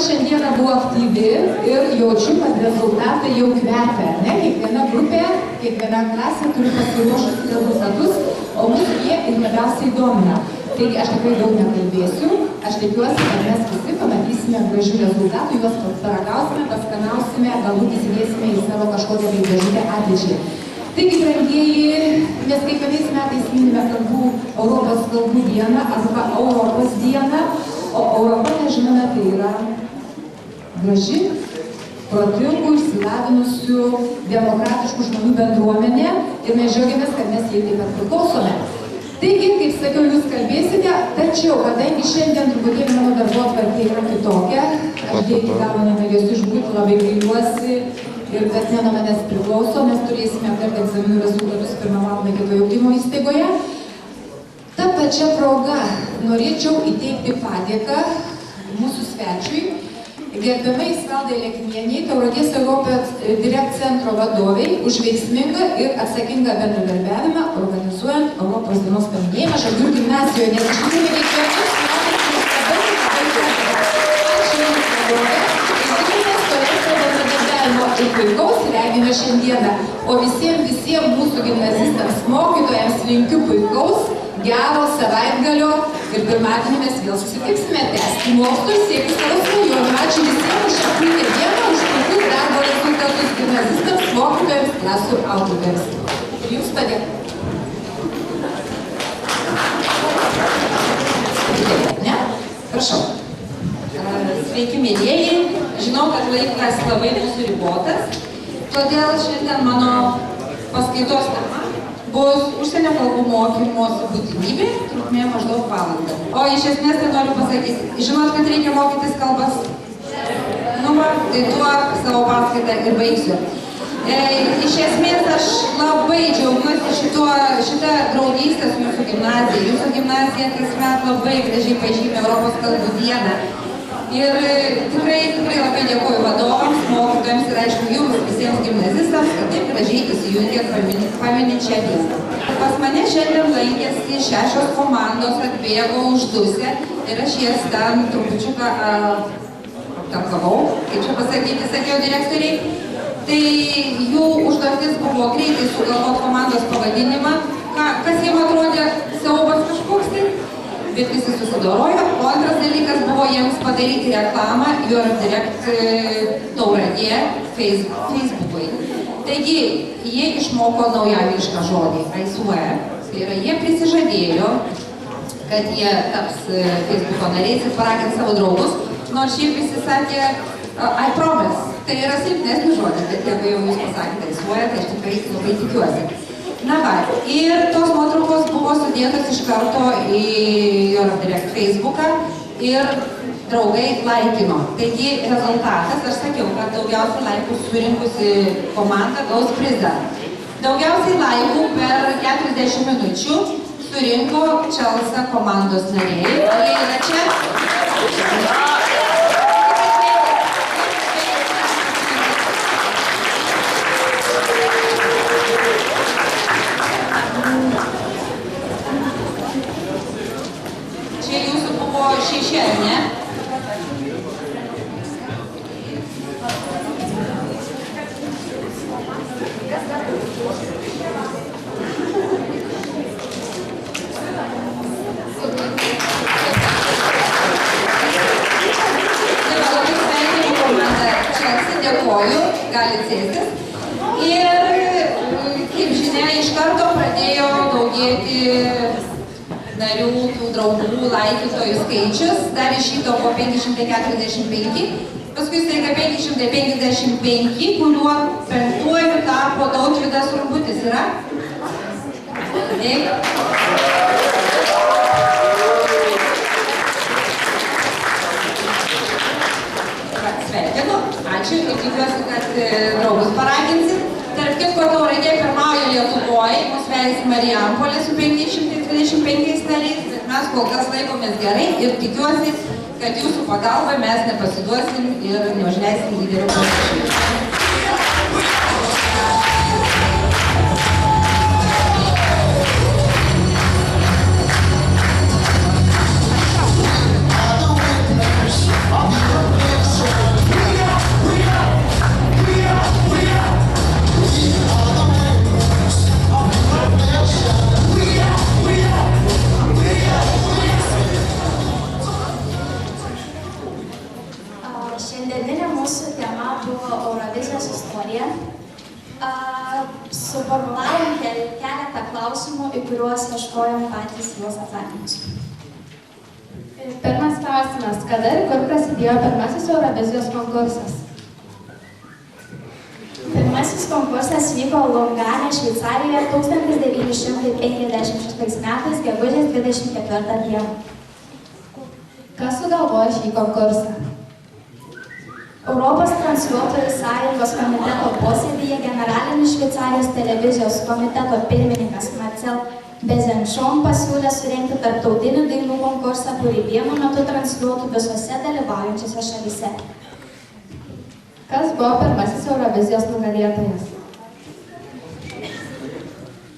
šiandieną buvo aktyvi ir jaučiu, kad rezultatai jau kvepia. Ne? Kiekviena grupė, kiekviena klasė turi pasiruošusi rezultatus, o mūsų jie ir labiausiai domina. Taigi aš tikrai daug nekalbėsiu, aš tikiuosi, kad mes visi pamatysime gražių rezultatų, juos paragausime, paskanausime, galbūt įsidėsime į savo kažkokią dėžutę ateičiai. Taigi, brangieji, mes kiekvienais metais minime Europos kalbų dieną arba Europos dieną, o Europa, nežinome, tai yra graži, protingų, išsilavinusių, demokratiškų žmonių bendruomenė ir mes džiaugiamės, kad mes jai taip pat priklausome. Taigi, kaip sakiau, jūs kalbėsite, tačiau, kadangi šiandien truputėlį mano darbotvarkė yra kitokia, aš dėkį galo negalėsiu išbūti, labai gailiuosi ir bet ne nuo manęs priklauso, mes turėsime aptarti egzaminų rezultatus 1 valandą kitoje ugdymo įstaigoje. Ta pačia proga norėčiau įteikti padėką mūsų svečiui, gerbiamai Svaldai Leknieniai, Tauragės Europos Direkt centro vadoviai, už veiksmingą ir atsakingą bendradarbiavimą organizuojant Europos dienos paminėjimą Žalgių gimnazijoje, nes iš tikrųjų kiekvienus metais ir puikaus regime šiandieną, o visiems mūsų gimnazistams, mokytojams linkiu puikaus, gero savaitgalio ir pirmadienį mes vėl susitiksime, tęsti mokslus, siekti savo svajonių. Ačiū visiems už šią puikią dieną, už puikius darbo rezultatus gimnazistams, mokytojams, klasių auklėtojams. Ir jums padėk. Ne? Prašau. Sveiki, mėgėjai. Žinau, kad laikas labai mūsų ribotas, todėl šiandien mano paskaitos tema bus užsienio kalbų mokymosi būtinybė, trukmė maždaug valandą. O iš esmės tai noriu pasakyti, žinot, kad reikia mokytis kalbas? Nu, tai tuo savo paskaitą ir baigsiu. Iš esmės aš labai džiaugiuosi šitą draugystę su jūsų gimnazija. Jūsų gimnazija kasmet labai gražiai pažymė Europos kalbų dieną. Ir tikrai labai dėkoju vadovams, mokytojams ir aišku jums visiems gimnazistams, kad taip gražiai įsijungėt paminint šią dieną. Pas mane šiandien lankėsi 6 komandos, atbėgo uždusę ir aš jas ten trupučiuką aptarkavau, kaip čia pasakyti, sakiau direktoriai. Tai jų užduotis buvo greitai sugalvoti komandos pavadinimą, kas jiems atrodė siaubas kažkoks tai. Bet visi susidorojo, o antras dalykas buvo jiems padaryti reklamą Europe Direct Tauragė Facebook'ui. Taigi, jie išmoko naujavyrišką žodį, I swear. Tai yra, jie prisižadėjo, kad jie taps Facebook'o nariais ir paragins savo draugus, nors šiaip visi sakė I promise. Tai yra silpnesnis žodis, bet jeigu jau jūs pasakėte I swear, tai aš tikrai labai tikiuosi. Na va, ir tos nuotraukos buvo sudėtos iš karto į Europe Direct Facebooką ir draugai laikino. Taigi rezultatas, aš sakiau, kad daugiausiai laikų surinkusi komanda gaus prizą. Daugiausiai laikų per 40 minučių surinko Chelsea komandos nariai. Jie yra čia. Šešėlė, ne? Dėkoju, galite sėstis. Ir, kaip žinia, iš karto pradėjo daugėti narių, tų draugų, laikytojų skaičius. Dar iš šito buvo 545, paskui staiga 555, kuriuo penktuoju tapo Tautvydas Rumbutis. Yra? Sveikinu, ačiū ir tikiuosi, kad draugus paraginsit. Tarp kitko, Tauragė pirmauja Lietuvoje, mus veis Marijampolė su 525 nariais, bet mes kol kas laikomės gerai ir tikiuosi, kad jūsų pagalba mes nepasiduosim ir neužleisim lyderio pozicijų. I'll be Šiandieninė mūsų tema buvo Eurovizijos istorija. Suformulavom keletą klausimų, į kuriuos ieškojom patys juos atsakymus. Pirmas klausimas. Kada ir kur prasidėjo pirmasis Eurovizijos konkursas? Pirmasis konkursas vyko Lugane, Šveicarijoje 1956 metais, gegužės 24 dieną. Kas sugalvojo šį konkursą? Europos transliuotojų sąjungos komiteto posėdyje generalinis Šveicarijos televizijos komiteto pirmininkas Marcel Bezenšon pasiūlė surengti tarptautinį dainų konkursą, kurį vienu metu transliuotų visose dalyvaujančiose šalyse. Kas buvo pirmasis Eurovizijos nugalėtojas?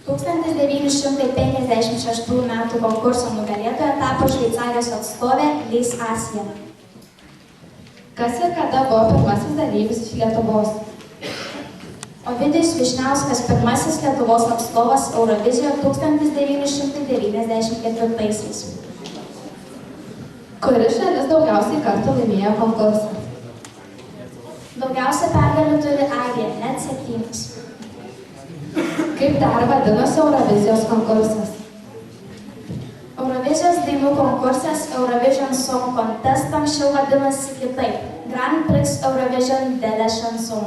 1956 metų konkurso nugalėtoja tapo Šveicarijos atstovė Lys Asija. Kas ir kada buvo pirmasis dalyvis iš Lietuvos? Ovidijus Vyšniauskas pirmasis Lietuvos atstovas Eurovizijoje 1994. Kuri šalis daugiausiai kartų laimėjo konkursą? Daugiausia pergalių turi Airija, net 7. Kaip dar vadinosi Eurovizijos konkursas? Eurovizijos dainų konkursas Eurovision Song Contest anksčiau vadinasi kitaip – Grand Prix Eurovision de la Chanson.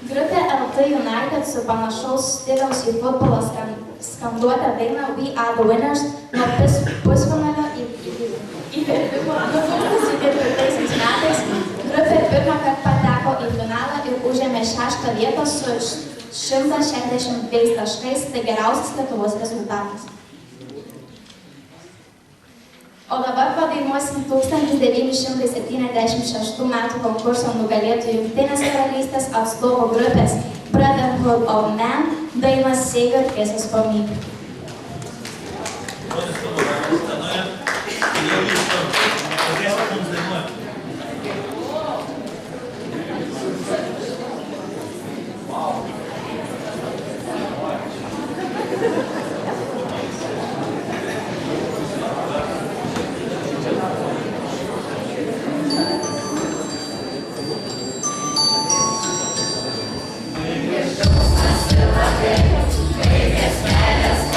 Grupė LT United su panašaus stiliaus į futbolą skanduotę dainą We Are The Winners nuo pusfinalio įveikimo 2004 metais. Grupė pirmą kartą pateko į finalą ir užėmė 6. vietą su 162 taškais, tai geriausias Lietuvos rezultatas. O dabar padainuosim 1976 metų konkurso nugalėtojų Jungtinės karalystės atstovo grupės Brotherhood of Man dainą Save Your Kisses for Me. Vegas,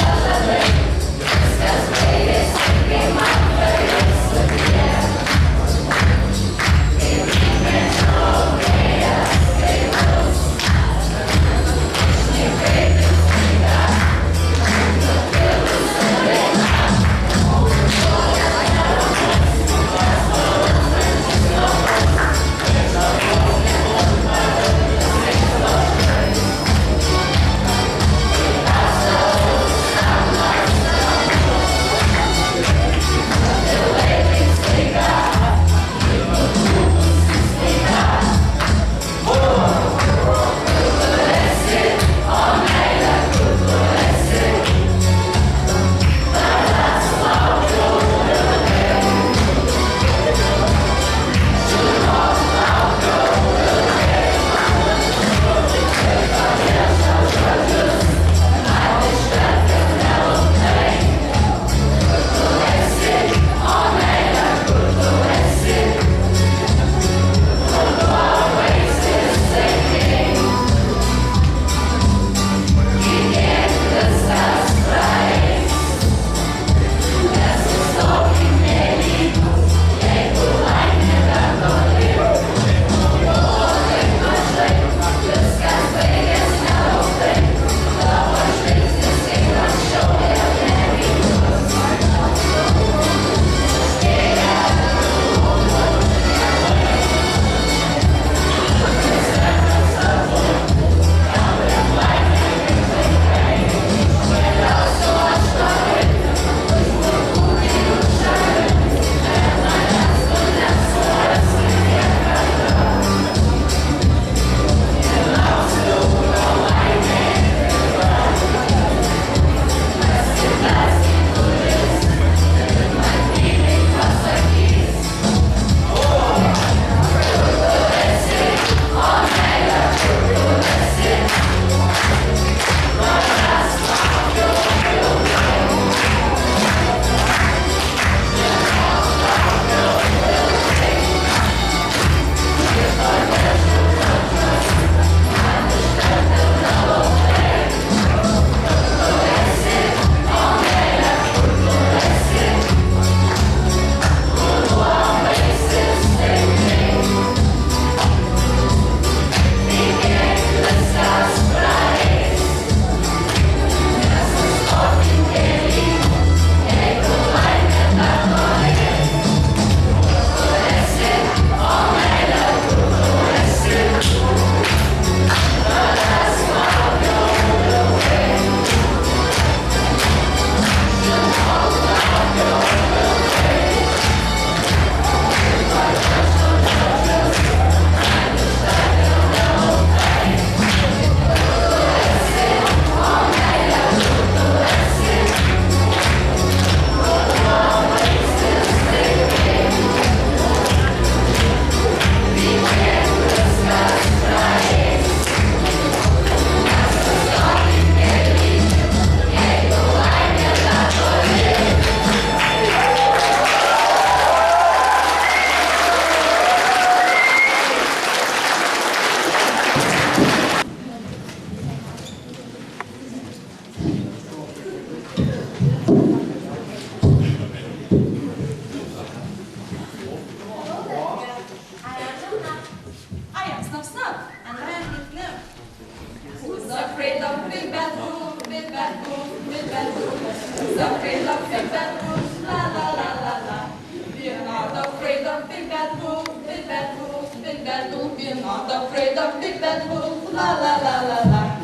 big bad wolf, big bad wolf, big bad wolf. We're not afraid of big bad wolf. La la la la la.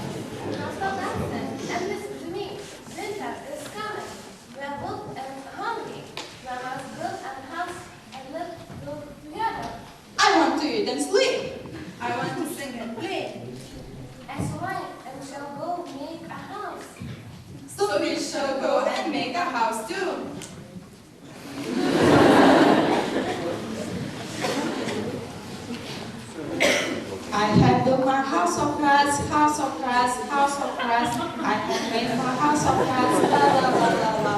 Now stop dancing and listen to me. Winter is coming. We are both and hungry. We must build a house and live together. I want to eat and sleep. I want to sing and play. As white and shall go make a house. So we shall go and make a house too. I have built my house of grass, house of grass, house of grass. I have made my house of grass, la la la la la.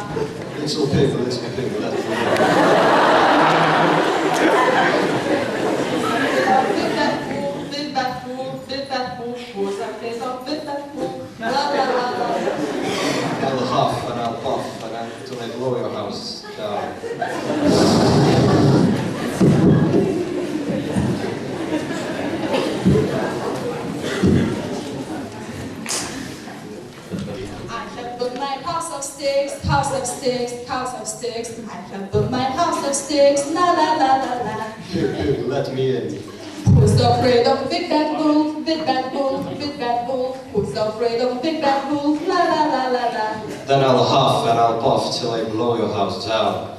Little pig, let it Big bad wolf, who's afraid of big bad wolf, la la la la. I'll huff and I'll puff until I blow your house down. I have built my house of sticks, house of sticks, house of sticks. I have built my house of sticks, la la la la la. Pig, let me in. Who's afraid of big bad wolf, big bad wolf, big bad wolf? Who's afraid of big bad wolf, la la la la la. Then I'll huff and I'll puff till I blow your house down.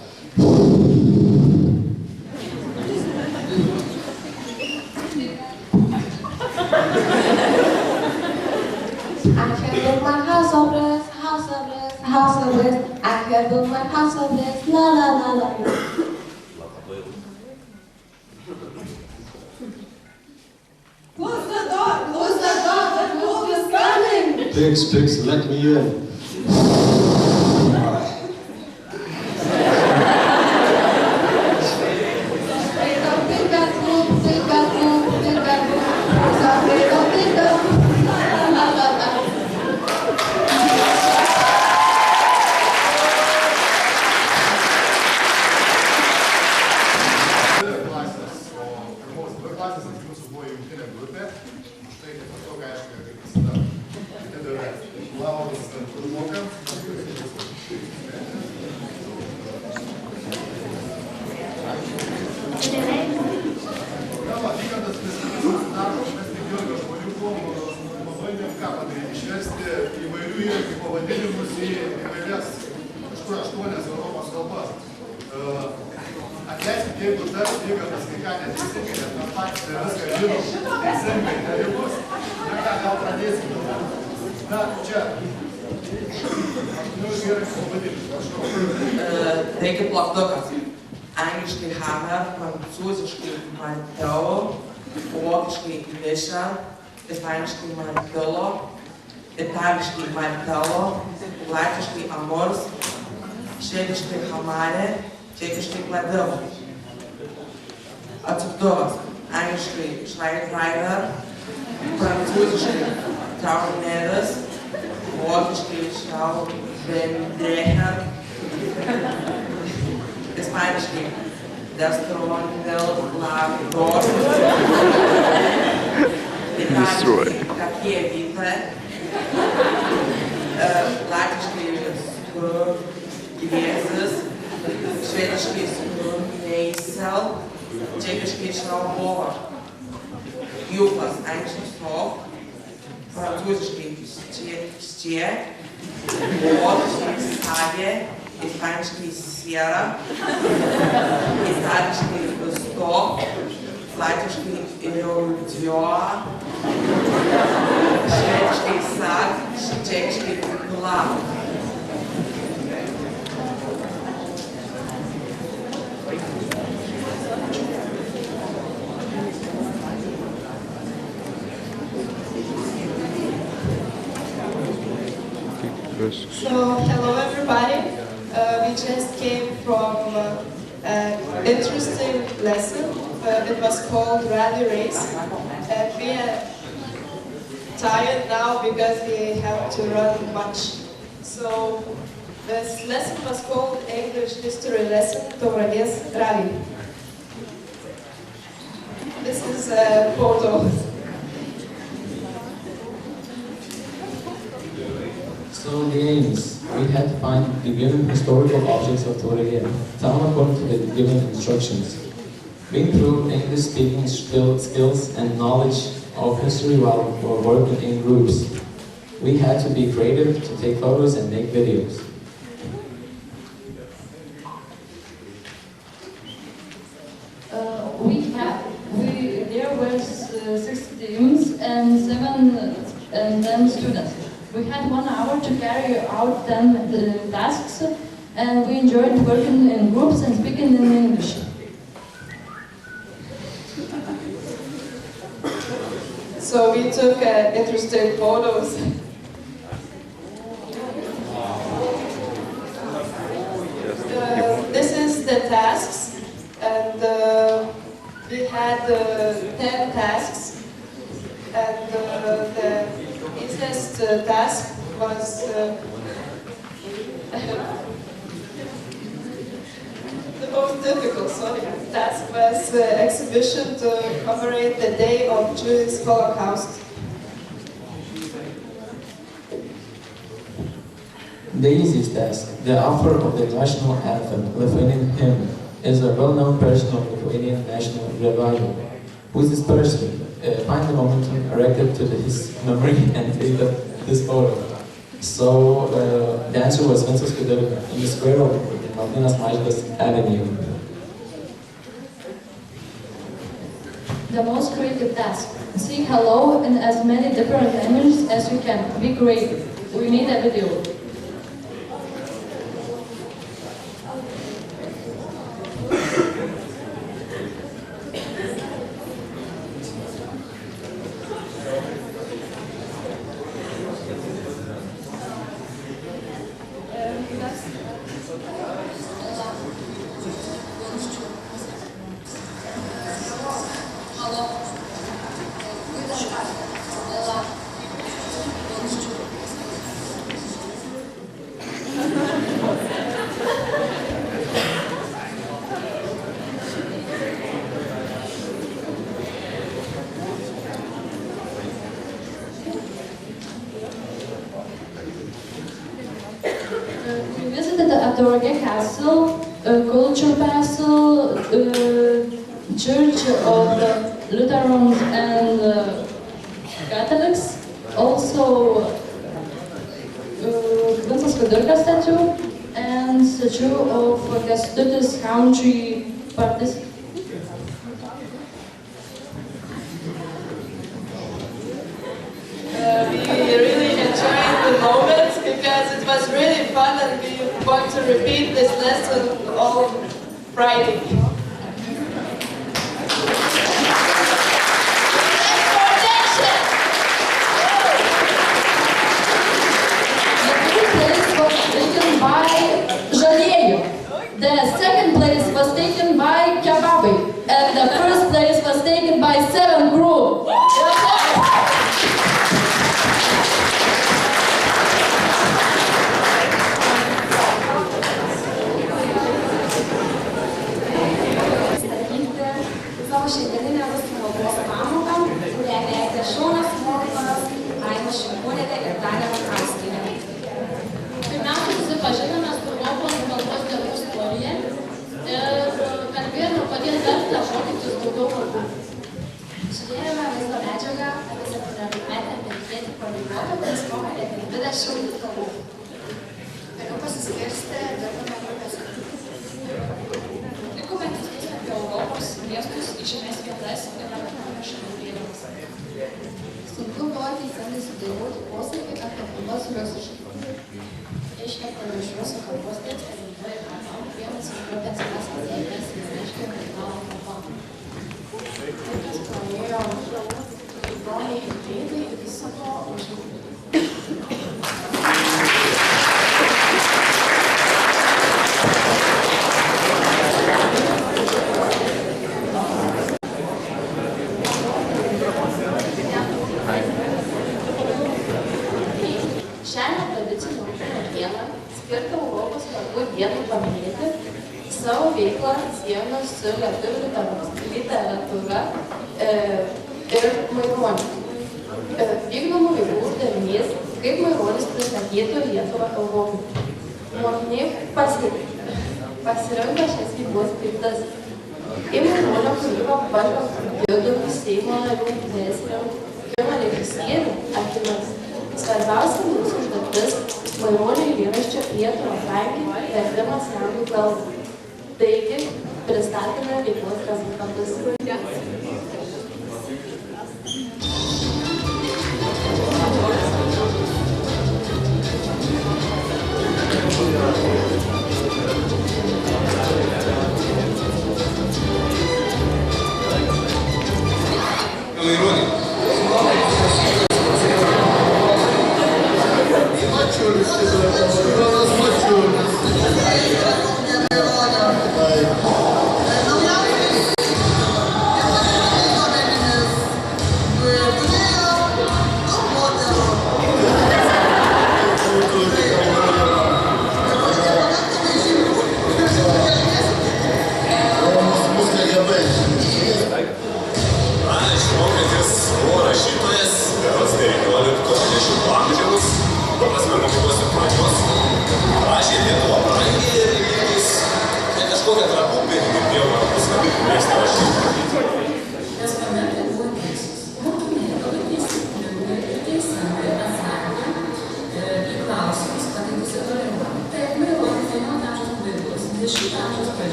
I can build my house of this, house of this, house of this. I can build my house of this, la la la la la. Close the door, the wolf is coming. Pigs, let me in. Afraid of big bad wolf, big bad wolf, big bad wolf. Who's afraid of big bad wolf, la la la la. Klasės, o pirmos dvi klasės ant jūsų buvo jungtinė grupė. Štai kaip maždaug aišku, kaip visada. Atidavė laurus pirmokams. Na, va, vykantas pristatymas darbas, mes tik Jurgio žmonių buvom, pabandėm ką padaryti, išversti įvairių įrankių pavadinimus į įvairias, kažkur 8 Europos kalbas. Atleiskit, jeigu tas vygantas kai ką neteisingai, nes mes patys viską žinom, teisingai dalykus. Na ką, gal pradėsim. Na, čia. 8 įrankių pavadinimus, prašau. Taigi plaktukas. Angliškai hammer, prancūziškai martelo, vokiškai visha, ispaniškai martelo, itališkai martelo, latviškai amors, švediškai hamarė, čekiškai kladilo. Atsuktuvas. Angliškai Schneidriver, prancūziškai Trauneris, vokiškai Schraubendreher, ispaniškai Destronelador, itališkai Kakievite, latviškai Skurgėsis, švediškai Skurneisel, čekiškai Šraubova, Jūklas, angliškai Stop, prancūziškai Štie, vokiškai Sagė, ispaniškai Sierra, itališkai Stop, latviškai Ilioa, švediškai Sag, čekiškai Kulav. So, hello everybody. We just came from an interesting lesson. It was called Rally Race. And we are tired now because we have to run much. So, this lesson was called English History Lesson Tauragės Rally. This is a photo. So in the games, we had to find the given historical objects of Tauragė, town according to the given instructions. We improved English speaking skills and knowledge of history while working in groups. We had to be creative to take photos and make videos. There were 6 students and 10 students. We had 1 hour to carry out 10 tasks, and we enjoyed working in groups and speaking in English. So we took interesting photos. This is the tasks, and we had 10 tasks, and the easiest task was the most difficult task was exhibition to commemorate the day of Jewish Holocaust. The easiest task, the author of the national anthem, Lithuanian hymn, is a well-known person of Lithuanian national revival. Who is this person? Find the momentum erected to his memory and take this photo. So the answer was Vincas Kudirka in the square of Martynas Mažvydas Avenue. The most creative task. Say hello in as many different languages as you can. Be creative. We made a video. We visited the Adorge Castle, Culture Castle, Church of the Lutherans and Catholics, also Vincas Kudirka statue, and statue of Kęstutis Country Participant. We really enjoyed the moment because it was really fun, and we want to repeat this lesson all Friday. The second place was taken by Kebabai, and the first place was taken by 7 Group. Savo šiandieninę rusų kalbos pamoką, kurią vedė Šarūnas Mokytojas, Aina Šimkūnaitė ir Dalia Matrauskienė. Pirmiausia, susipažinome su Europos kalbos dienų istorija ir kalbėjome, kodėl verta mokytis daugiau kalbų. Žiūrėjome vaizdo medžiagą apie 17-metę amerikietį poliglotą, kuris moka apie 20 kalbų. Vėliau pasiskirstė, dirbome grupėse. Likome diskusija apie Europos miestus, žymes vietas ir apie šalių vėliavas. Sunku buvo teisingai sudėlioti posakį apie kalbas rusiškai. Išvertėme iš rusų kalbos tekstą rimtuoju kalbą, vienas iš grupės pasakė, jėgas nereiškia kalbavo kalbą. Vaikas praėjo įdomiai ir greitai iki savo užduotį. Skirtą Europos kalbų dieną paminėti, savo veiklą siejame su lietuvių literatūra ir Maironiu. Vykdomų veiklų uždavinys, kaip Maironis pristatytų Lietuvą kalbomis. Mokiniai pasirinko šias veiklos kaip tas Į Maironio kūrybą pažvelgtų vidų Seimo narių nesirinkimą režisierių akimis. Svarbiausia mūsų užduotis Maironio eilėraščio Lietuvą brangi vertimas į anglų kalbą. Taigi, pristatėme veiklos rezultatus.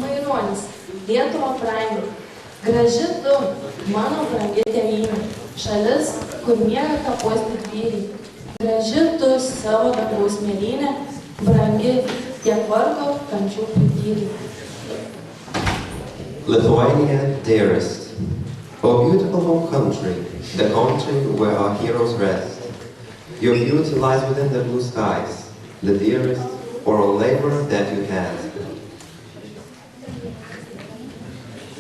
Maironis, Lietuva brangi, graži tu, mano brangi tėvynė, šalis, kur miega kapuos didvyriai. Graži tu savo dangaus mėlynė, brangi tiek vargo, kančių prityrė. Lithuania, dearest, O beautiful home country, the country where our heroes rest. Your beauty lies within the blue skies, the dearest, or a labor that you had.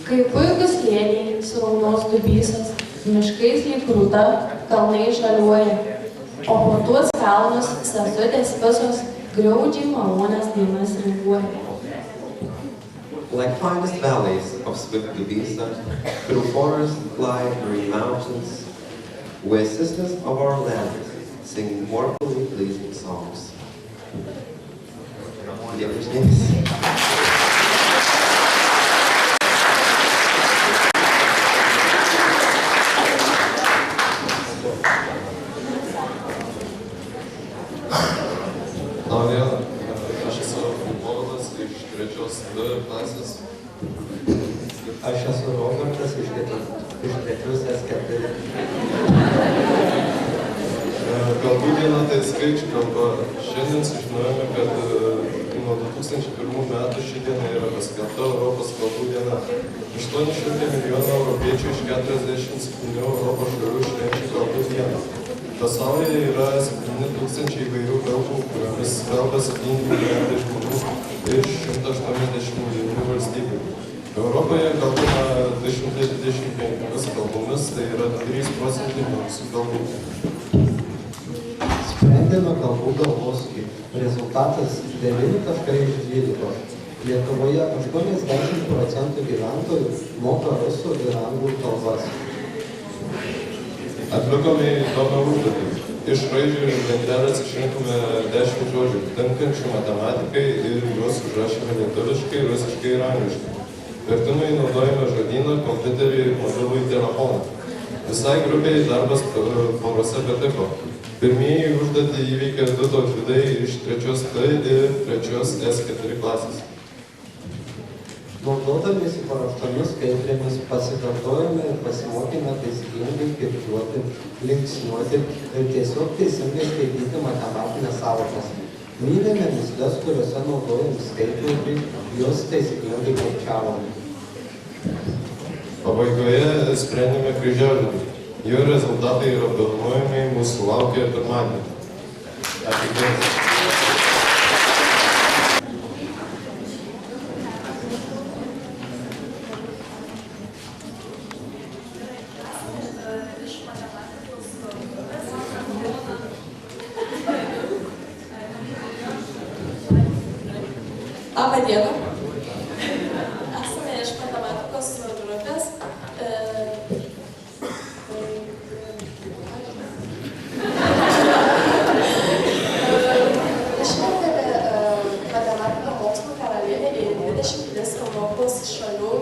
Kai puikus slėniai, sraunos dubysos, miškais lyg rūta, kalnai žaliuoja, o po tuos kalnus sesutės visos graudžiai malonės dainas reaguoja. Like finest valleys of swift Dubisa, through forests fly green mountains, where sisters of our land sing mournfully pleasing songs. Aš esu Robertas iš trečios S4. Galbūt viena tai skaičių kalba. Šiandien sužinojome, kad nuo 2001 metų ši diena yra paskelbta Europos kalbų diena. 800 milijonų europiečių iš 47 Europos šalių švenčia kalbų dieną. Pasaulyje yra 7000 įvairių kalbų, kuriomis kalba 7 milijardai žmonių iš 189 valstybių. Europoje kalbama 225 kalbomis, tai yra 3% visų kalbų. Sprendėme kalbų galvosūkį. Rezultatas 9 taškai iš 12. Lietuvoje 80% gyventojų moka rusų ir anglų kalbas. Atlikome įdomią užduotį. Iš raidžių ir lentelės išrinkome 10 žodžių, tinkančių matematikai ir juos užrašėme lietuviškai, rusiškai ir angliškai. Vertimai naudojame žodyną, kompiuterį ir mobilųjį telefoną. Visai grupiai darbas porose patiko. Pirmieji užduotį įveikė 2 tautvydai iš 3 T ir 3 S4 klasės. Naudodamiesi paruoštomis skaidrėmis pasikartojame ir pasimokėme taisyklingai kirčiuoti, linksniuoti ir tiesiog teisingai skaityti matematinės sąvokas. Mylėme mįsles, kuriuose naudojami skaitlaikai, juos taisyklingai kirčiavome. Pabaigoje sprendėme kryžiažodį. Jo rezultatai ir apdovanojimai mūsų laukia pirmadienį. Ačiū. Iš matematikos diena. Esame iš matematikos grupės. Išvertėme matematinio mokslo karalienę į 22 Europos šalių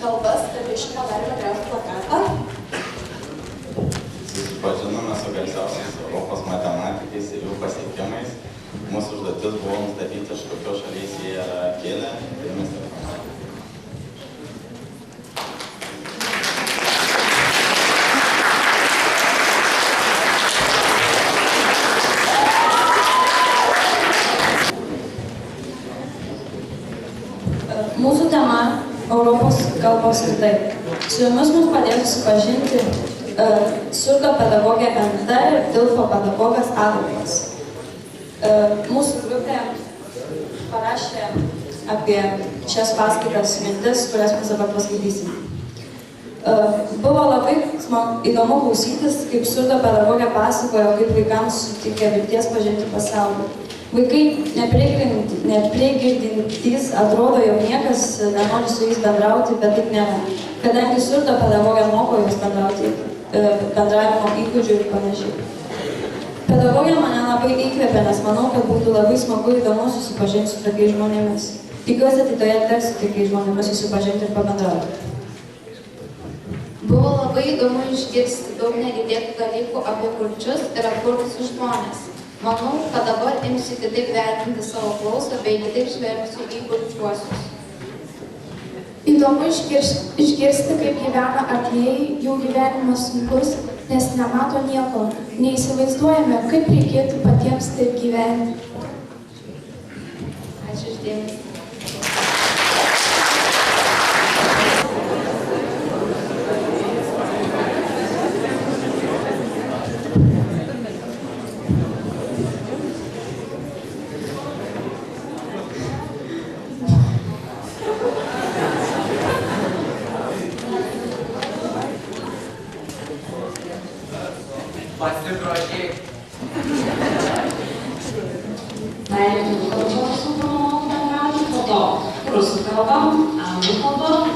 kalbas, taip iš padarėme gražų plakatą. Susipažinome su garsiausiais Europos matematikais ir jų pasiekimais. Mūsų užduotis buvo nustatyti, iš kokios šalies jie yra kilę ir mes informaciją. Mūsų tema Europos kalbos kitaip. Su jumis mums padės susipažinti surdopedagogė NT ir Tilpo pedagogas Adolfas. Mūsų grupė parašė apie šias paskaitas mintis, kurias mes dabar paskaitysim. Buvo labai įdomu klausytis, kaip surdopedagogė pasakojo, kaip vaikams suteikia vilties pažinti pasaulį. Vaikai neprigirdintys atrodo, jog niekas nenori su jais bendrauti, bet taip nėra. Kadangi surdopedagogė moko juos bendrauti, bendravimo įgūdžių ir panašiai. Pedagogė mane labai įkvėpė, nes manau, kad būtų labai smagu įdomu susipažinti su tokiais žmonėmis. Tikiuosi, ateityje teks su tokiais žmonėmis susipažinti ir pabendrauti. Buvo labai įdomu išgirsti daug negirdėtų dalykų apie kurčius ir apkurtusius žmonės. Manau, kad dabar imsiu kitaip vertinti savo klausą bei kitaip žvelgsiu į kurčiuosius. Įdomu išgirsti, kaip gyvena aklieji, jų gyvenimas sunkus, nes nemato nieko. Neįsivaizduojame, kaip reikėtų patiems taip gyventi. Ačiū uždėmesį. Pasigrožėk. Lietuvių kalba su pirmoku bendrauti, po to rusų kalba, anglų kalba,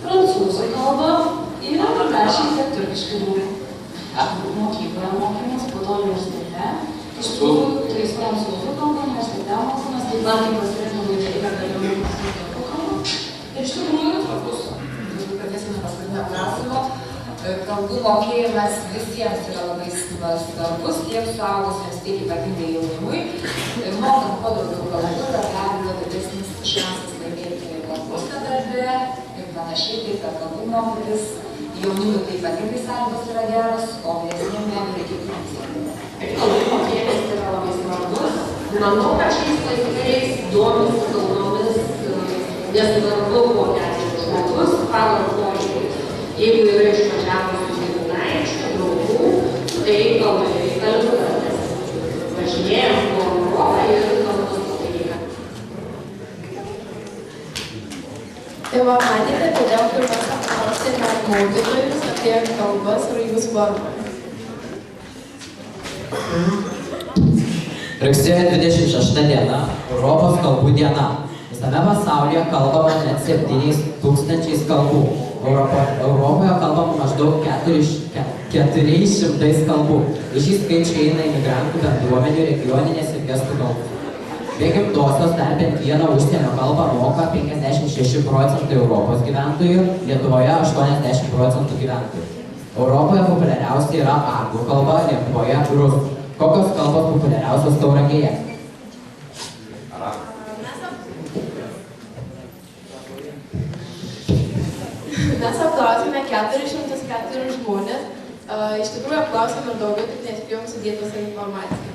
prancūzų kalba ir dar šiek tiek turkiškai mokymai. Mokykloje mokymės, po to universitete. Iš tikrųjų, tai prancūzų kalba, universitete mokymas, taip pat kaip pasirinkimų vaikai, kad galiu mokytis lietuvių kalbą. Ir iš tikrųjų, svarbus. Jeigu pradėsime paskutinio klausimo, kalbų mokėjimas visiems yra labai svarbus, tiek suaugusiems, tiek ypatingai jaunimui. Mokant kuo daugiau kalbų, yra be abejo didesnis šansas laimėti konkursą darbe ir panašiai, taip kad kalbų mokytis jaunimui tai ypatingai sąlygos yra geros, o vyresniem be abejo reikia kitiems. Kalbų mokėjimas yra labai svarbus. Manau, kad šiais laikais domisi kalbomis nesvarbu, kokia žmogus, pagal požiūrį. Jeigu yra išvažiavusių giminaičių, draugų, tai kalba reikalingas. Važinėjom po Europą ir kalbos pavyka. Eva, matėte, kodėl pirmas apklausėme mokytojus apie kalbas ir jų svarbą? Rugsėjo 26 diena – Europos kalbų diena. Visame pasaulyje kalbama net 7,000 kalbų. Europoje kalbama maždaug 400 kalbų. Į šį skaičių įeina imigrantų bendruomenių, regioninės ir gestų kalbos. Be gimtosios dar bent vieną užsienio kalbą moka 56% Europos gyventojų, Lietuvoje 80% gyventojų. Europoje populiariausia yra anglų kalba, Lietuvoje rusų. Kokios kalbos populiariausios Tauragėje? Mes apklausėme 404 žmonės. Iš tikrųjų apklausėme daugiau, tik nespėjom sudėti visą informaciją.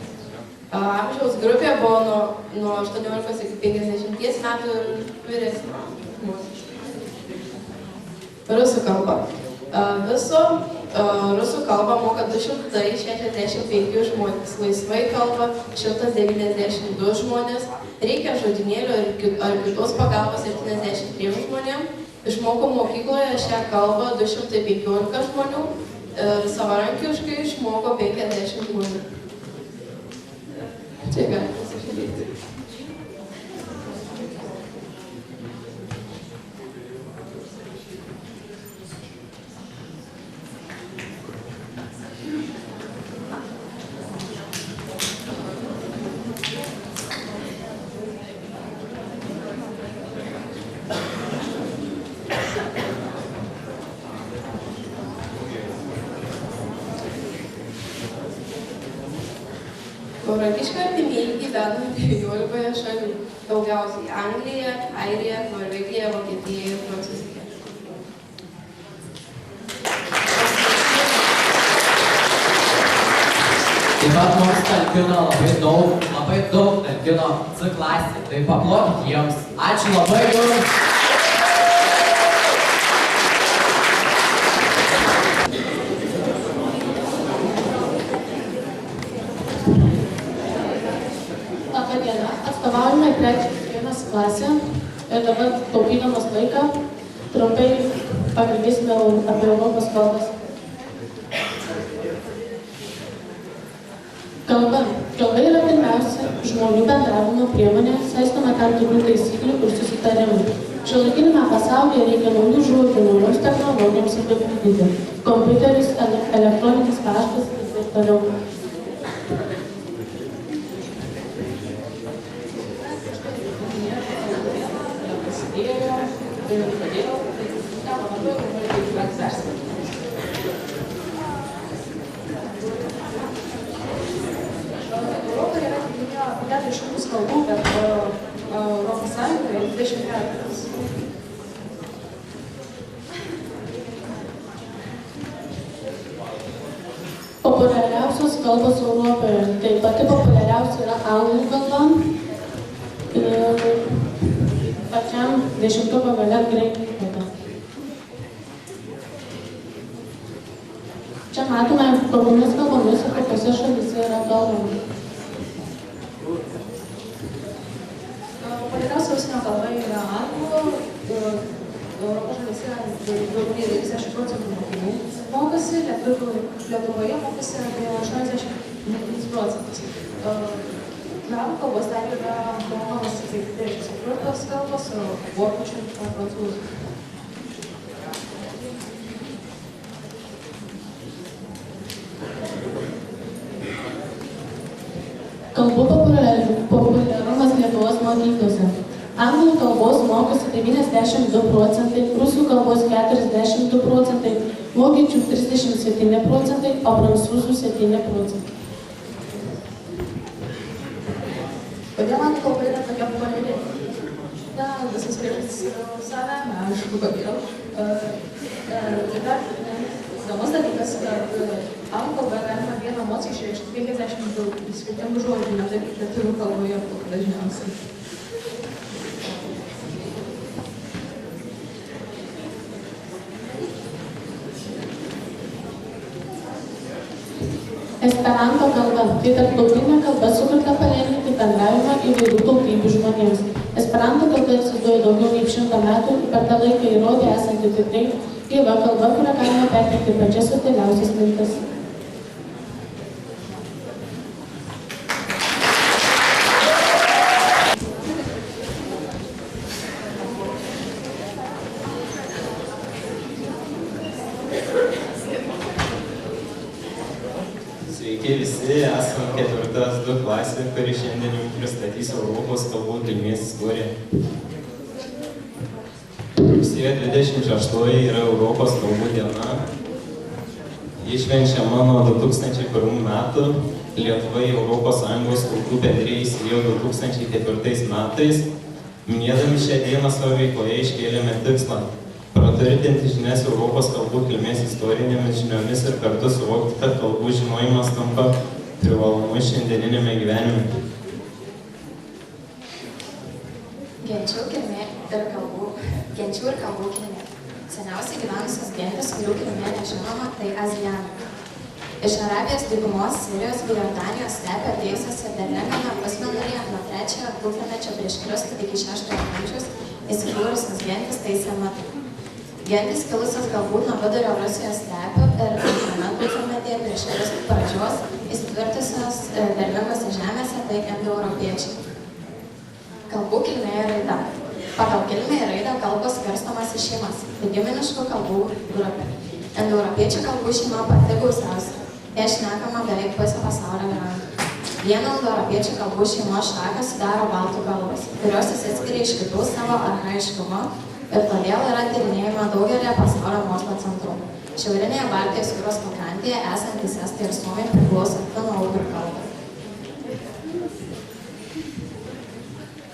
Amžiaus grupė buvo nuo 18 iki 50 metų ir vyresnių. Rusų kalba. Viso rusų kalbą moka 265 žmonės. Laisvai kalba 192 žmonės. Reikia žodynėlio ar kitos pagalbos 73 žmonėms. Išmoko mokykloje šią kalbą 215 žmonių. Savarankiškai išmoko 50 žmonių. Čia galite pasižiūrėti. Tauragiškių artimieji gyvena 19 šalių, daugiausiai Anglija, Airija, Norvegija, Vokietija ir Prancūzija. Taip pat mums talkino labai daug talkino C klasė, tai paplokit jiems. Ačiū labai jums. Labą dieną, atstovaujame 3 klasę ir dabar taupydamas laiką trumpai pakalbėsime apie Europos kalbas. Kalba yra pirmiausia žmonių bendravimo priemonė, saistoma tam tikrų taisyklių ir susitarimų. Šiuolaikiniame pasaulyje reikia naujų žodžių, naujoms technologijoms apibūdinti. Kompiuteris, elektroninis paštas ir taip toliau. Europoje yra 400 kalbų, bet Europos Sąjungoje 24. Populiariausios kalbos Europoje. Tai pati populiariausia yra anglų kalba. Ir pačiam 10-tuko gale graikų kalba. Čia matome, kokiomis kalbomis ir kokiose šalyse yra kalbama. Populiariausia užsienio kalba yra anglų. Europos šalyse daugiau nei 90% mokinių mokosi, Lietuvoje mokosi apie 89%. Gramų kalbos dar yra mokomas tik 3-4 kalbos, vokiečių ir prancūzų. Kalbų populiarumas Lietuvos mokyklose. Anglų kalbos mokosi 92%, rusų kalbos 42%, vokiečių 37%, o prancūzų 7%. Kodėl anglų kalba yra tokia populiari? Na, visas priežastis yra savame, aišku, kodėl. Ir dar įdomus dalykas, kad anglų kalba galima vieną emociją išreikšti 50 skirtingų žodžių, ne taip kaip lietuvių kalboje dažniausiai. Esperanto kalba – tai tarptautinė kalba sukurta palengvinti bendravimą įvairių tautybių žmonėms. Esperanto kalba egzistuoja daugiau nei 100 metų ir per tą laiką įrodė esanti tikrai gyva kalba, kurią galima perteikti pačias subtiliausias mintis. Sveiki visi, esame 4-2 klasė, kuri šiandien jums pristatys Europos kalbų kilmės istoriją. Rugsėjo 26 yra Europos kalbų diena. Ji švenčiama nuo 2001 metų. Lietuva į Europos Sąjungos tautų bendriją įsilijo 2004 metais. Minėdami šią dieną savo veikloje iškėlėme tikslą praturtinti žinias Europos kalbų kilmės istorinėmis žiniomis ir kartu suvokti, kad kalbų žinojimas tampa privalumu šiandieninėme gyvenime. Genčių ir kalbų kilmė. Seniausiai gyvenusios gentys, kurių kilmė nežinoma, tai azijanai. Iš Arabijos dykumos, Sirijos bei Jordanijos stepių atėjusiose derlingame pusmėnulyje nuo 3 tūkstantmečio prieš Kristų iki 6 amžiaus įsikūrusios gentys tai semitai. Gentys kilusios galbūt nuo vidurio Rusijos stepių ir 2 tūkstantmetyje prieš Kristų pradžios įsitvirtusios derlingose žemėse tai indoeuropiečiai. Kalbų kilmė ir raida. Pagal kilmę ir raidą kalbos skirstomas į šeimas, tai giminiškų kalbų grupė. Indoeuropiečių kalbų šeima pati gausiausia. Jie šnekama beveik pusę pasaulio gyventojų. Vieną indoeuropiečių kalbų šeimos šaką sudaro baltų kalbos, kurios išsiskiria iš kitų savo archaiškumu ir todėl yra tyrinėjama daugelį pasaulio mokslo centrų. Šiaurinėje Baltijos jūros pakrantėje esantys estai ir suomiai priklauso finno-ugrių kalbai.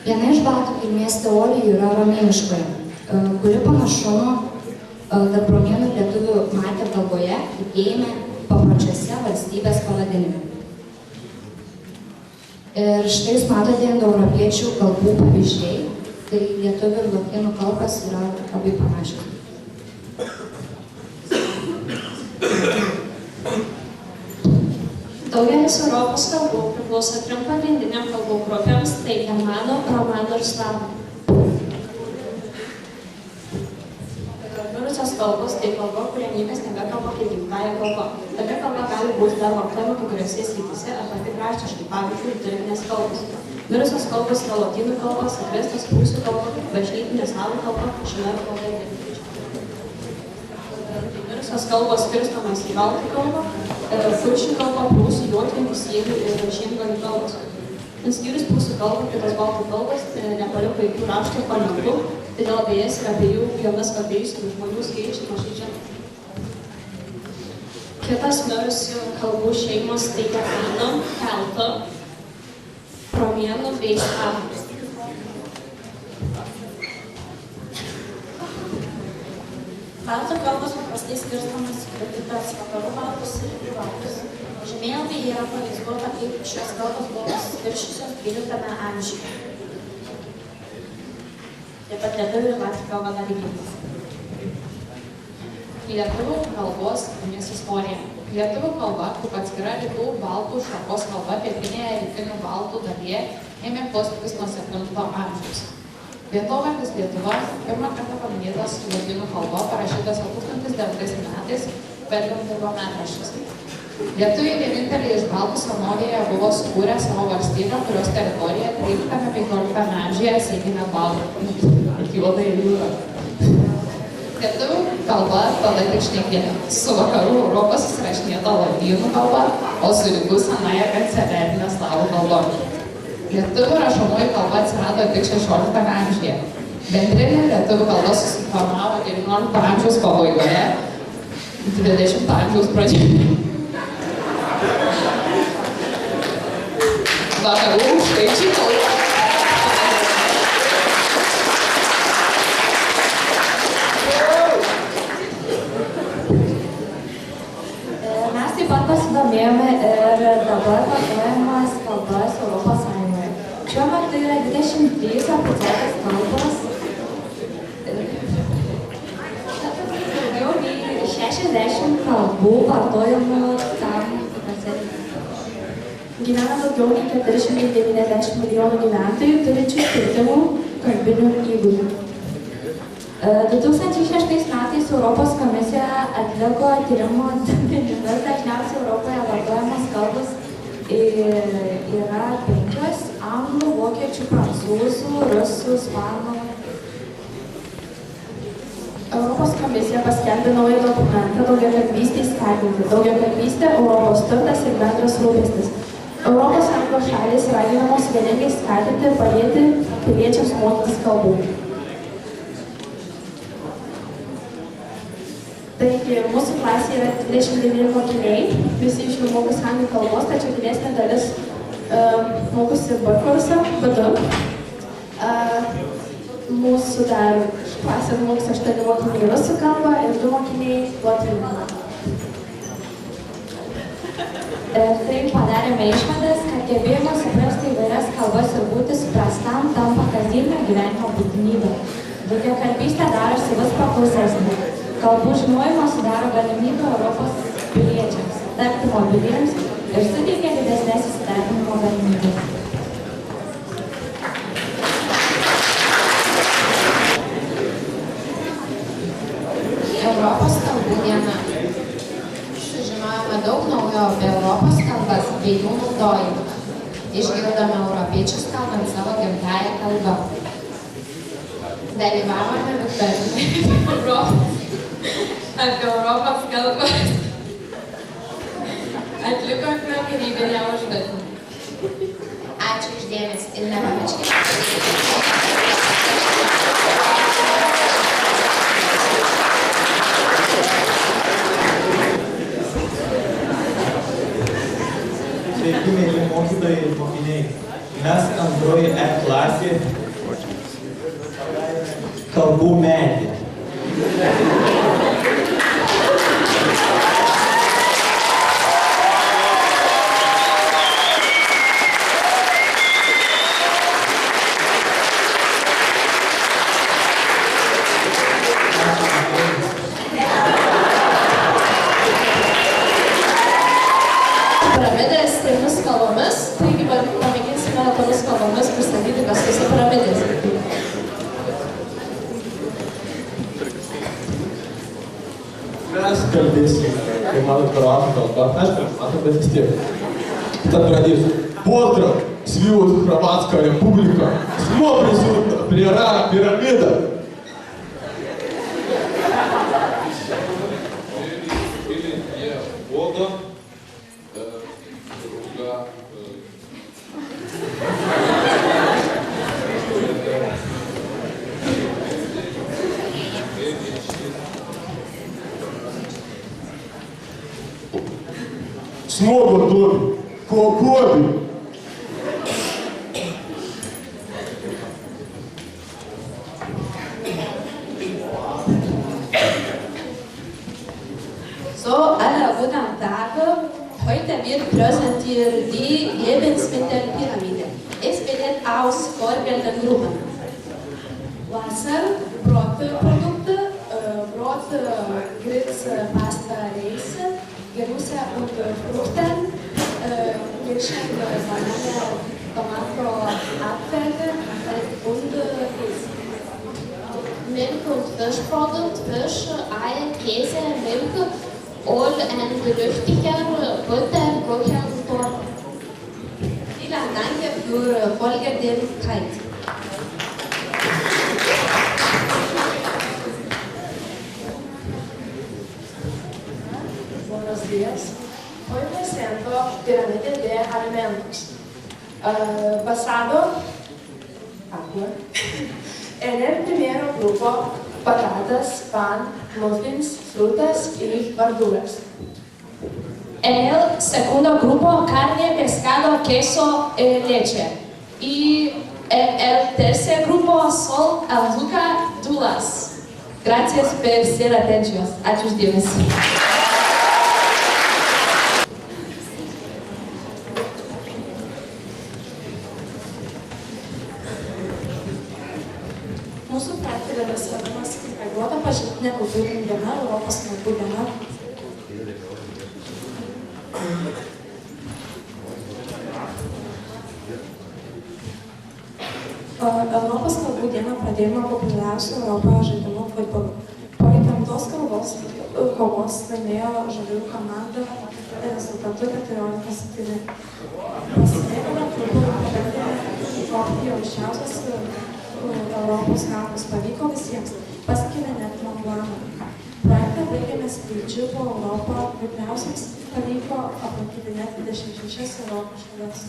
Viena iš baltų kilmės teorijų yra romėniškoji, kuri panašumo tarp romėnų ir lietuvių matė kalboje, tikėjime, papročiuose, valstybės pavadinime. Ir štai jūs matote indoeuropiečių kalbų pavyzdžiai, tai lietuvių ir lotynų kalbos yra labai panašios. Daugelis Europos kalbų priklauso 3 pagrindiniam kalbų grupėms, tai germanų, romanų ir slavų. Mirusios kalbos tai kalba, kuria niekas nebekalba kaip gimtąja kalba. Tokia kalba gali būti dar vartojama kai kuriuose srityse arba tik raštiškai, pavyzdžiui, liturginės kalbos. Mirusios kalbos yra lotynų kalba, sakristas, prūsų kalba, bažnytinė slavų kalba, šumerų kalba ir lietuviška. Mirusios kalbos skirstomas į baltų kalbą, kuršių kalbą, prūsų, jotvingių, sėlių ir žiemgalių kalbos. Išskyrus prūsų kalbą, kitos baltų kalbos nepaliko jokių raštų palinkų, todėl apie jas ir apie jomis kalbėjusių žmonių skaičių mažai žinoma. Kitas mirusių kalbų šeimos tai germanų, keltų, romėnų bei slavų. Baltų kalbos paprastai skirstomas į kitas vakarų baltus ir rytų baltus. Žemėlapyje yra pavaizduota, kaip šios kalbos buvo skirsčiusios 12 amžiuje. Taip pat lietuvių ir latvių kalba gali gintis. Lietuvių kalbos kilmės istorija. Lietuvių kalba, kaip atskira rytų baltų šakos kalba pietinėje rytinių baltų dalyje, ėmė posūkis nuo 7 amžiaus. Vietovardis Lietuva pirmą kartą paminėtas lotynų kalba, parašytas 1009 metais Bergenburgo metraštis. Lietuviai vieninteliai iš baltų senovėje buvo sukūrę savo valstybę, kurios teritoriją 13–15 amžiuje siekėme baltų. Juoda ir jūra. Lietuvių kalba tada tik šnekėta. Su vakarų Europos susirašinėta lotynų kalba, o su rytų senąja kanceliarine slavų kalba. Lietuvių rašomoji kalba atsirado tik 16 amžiuje. Bendrinė lietuvių kalba susiformavo 19 amžiaus pabaigoje, 20 amžiaus pradžioje. Vakarų aukštaičių kalba. Mes taip pat pasidomėjome ir dabar vartojamas kalbas Europos Sąjungoje. Šiuo metu yra 23 oficialios kalbos. Daugiau nei 60 kalbų vartojamų tam tikrose. Gyvena daugiau nei 490 milijonų gyventojų turinčių skirtingų kalbinių įgūdžių. 2006 metais Europos komisija atliko tyrimų duomenimis dažniausiai Europoje vartojamos kalbos yra 5 – anglų, vokiečių, prancūzų, rusų, ispanų. Europos komisija paskelbė naują dokumentą daugiakalbystei skatinti. Daugiakalbystė – Europos turtas ir bendras rūpestis. Europos Sąjungos šalys raginamos vieningai skatinti ir padėti piliečiams mokytis kalbų. Taigi, mūsų klasėje yra 29 mokiniai, visi iš jų mokosi anglų kalbos, tačiau didesnė dalis mokosi B kursą, B2. Mūsų dar klasėje mokosi 8 mokiniai rusų kalbą ir 2 mokiniai lotynų kalbą. Tai padarėme išvadas, kad gebėjimas suprasti įvairias kalbas ir būti suprastam tampa kasdienio gyvenimo būtinybė. Daugiakalbystė darosi vis paklausesnė. Kalbų žinojimas sudaro galimybę Europos piliečiams tapti mobiliems ir suteikia didesnės įsidarbinimo galimybės. Europos kalbų diena. Sužinojome daug naujo apie Europos kalbas bei jų naudojimą. Išgirdome europiečius kalbant savo gimtąją kalbą. Dalyvavome viktorinoje apie Europos kalbas. Atlikome kūrybinę užduotį. Ačiū už dėmesį ir nepamirškite. Sveiki, mėly mokytojai ir mokiniai. Mes antroji E klasė kalbų metė. Piramidės trimis kalbomis, taigi pamėginsime tomis kalbomis pristatyti, kas tai piramidės. Mes kalbėsime, kai mano kroatų kalba, aš matau, bet vis tiek. Tad pradėsiu. Pozdrav, Svijut Hrvatska Republika, smo prisutna prie piramida. Smo gotovi, kokovi. So, alle guten Tag. Heute wird präsentiert die Lebensmittelpyramide. Es besteht aus folgenden Gruppen. Wasser, Brotprodukte, Brot, Grütz, Pasta, Reis, Gemüse und Früchte, Milchshake, Banane, Tomato, Apfel und Milch und Fischprodukt, Fisch, Eier, Käse, Milch, Öl und Lüftiger, Butter, Kuchen und Torten. Vielen Dank für Folgendes. Buenos días. Hoy presento pirámide de alimentos. Basado agua. En el primer grupo, patatas, pan, muffins, frutas y verduras. En el segundo grupo, carne, pescado, queso y leche. Y en el tercer grupo, sol, azúcar, dulces. Gracias por ser atentos. Adeus, Deus. Mūsų praktikas vadinamas integruota pažintinė kultūrinė diena, Europos kalbų diena. Europos kalbų dieną pradėjome populiariausių Europoje žaidimų futbolu. Po įtemptos kovos laimėjo žaliųjų komanda rezultatu 14-7. Pasimėgome futbolą pabandėme įkopti į aukščiausias Europos kalnus. Pavyko visiems. Pasiekėme net Montblaną. Projektą baigėme skrydžiu po Europą. Liūdniausiams pavyko aplankyti net 26 Europos šalis.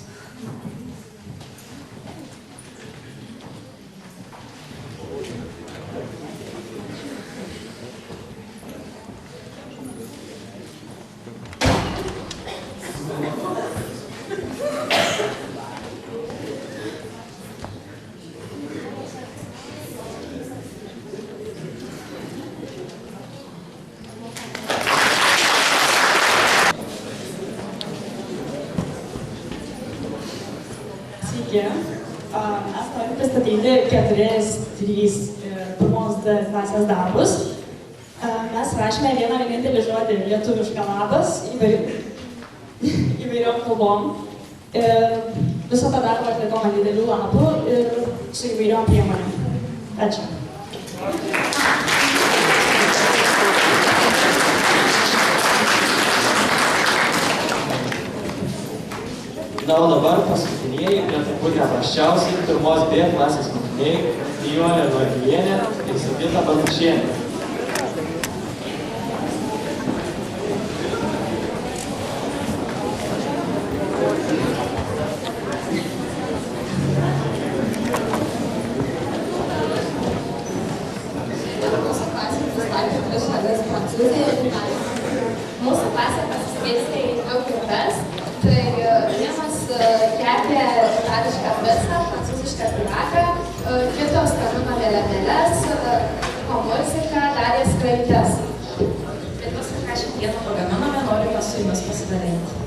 Mes norime pristatyti 4-3 pirmos klasės darbus. Mes rašėme vieną vienintelį žodį lietuvišką labas įvairiom kalbom. Visą tą darbą atlikome didelių lapų ir su įvairiom priemonėm. Ačiū. Na, o dabar paskutinieji, bet turbūt neprasčiausiai, pirmos B klasės mokiniai, Nijolė Norgienė ir Sigita Baltušienė. Mūsų klasė pasiskirstė į dvi grupes. Tai vienas kepė itališką picą, prancūzišką pyragą, kitos gamino vėliavėles, muziką, darė skraides. Bet viską, ką šiandieną pagaminome, norime su jumis pasidalinti.